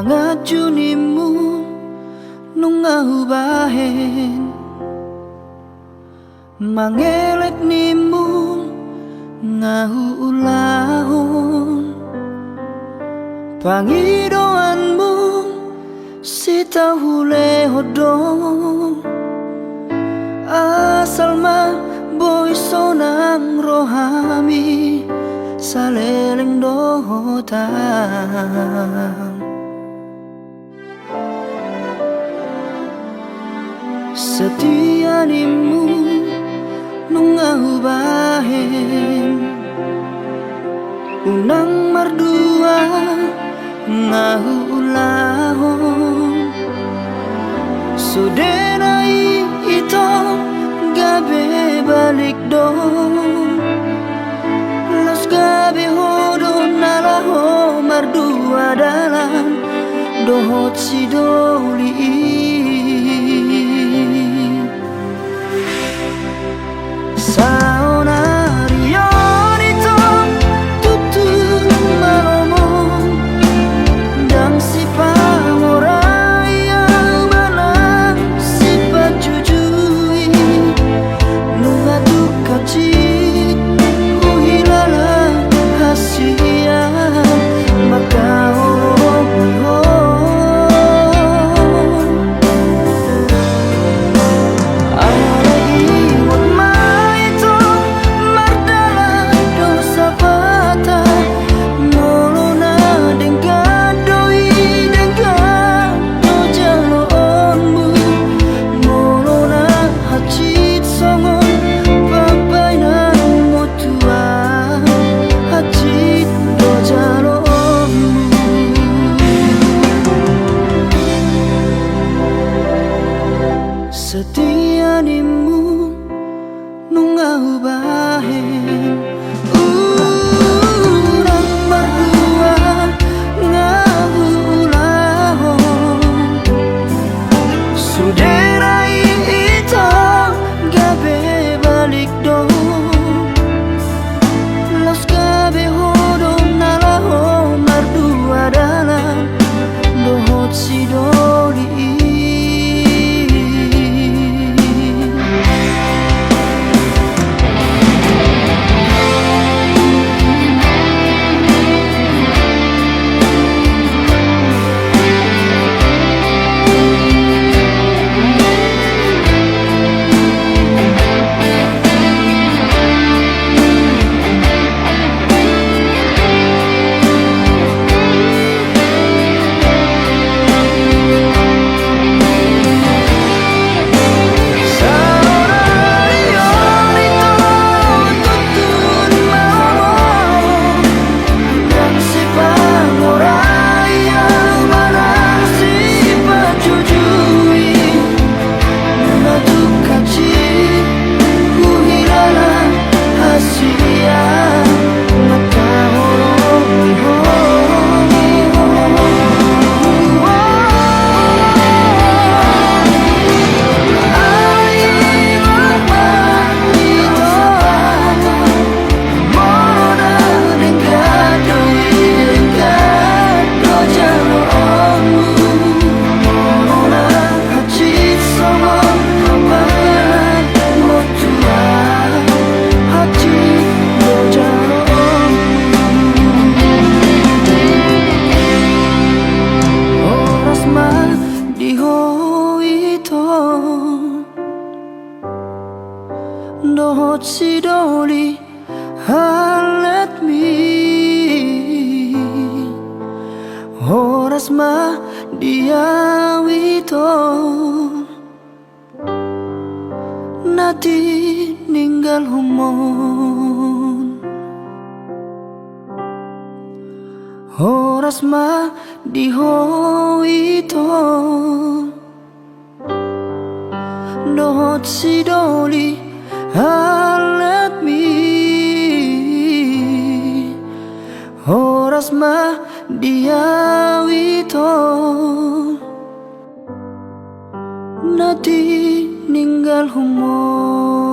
ngajunimu nung ngahubahin, mangelek nimu ngahuulahon, pangidoanmu sita hule hodong, asal ma boy sonang rohami saleleng dohotang. Setia nimu nung ngahubahin, unang mardua ngahuulahon, sudenai ito gabe balik dong, los gabe hodon nalaho mardua dalan dohot si doli. Saonarion ito tutun malomong dang si pangoraya manang si pajujui nunga dukacit uhilala hasia makahorong setia nimu nung ngahubahin, urang mardua ngahuulahon, suderai ito gabe balik dong, los gabe hodong nalaho mardua dalan dohot si doli. Dohot si doli halet mi horas ma dia wito nati ninggal humon, horas ma diho ito dohot si doli halet mi horas ma dia wito nati ninggal humon.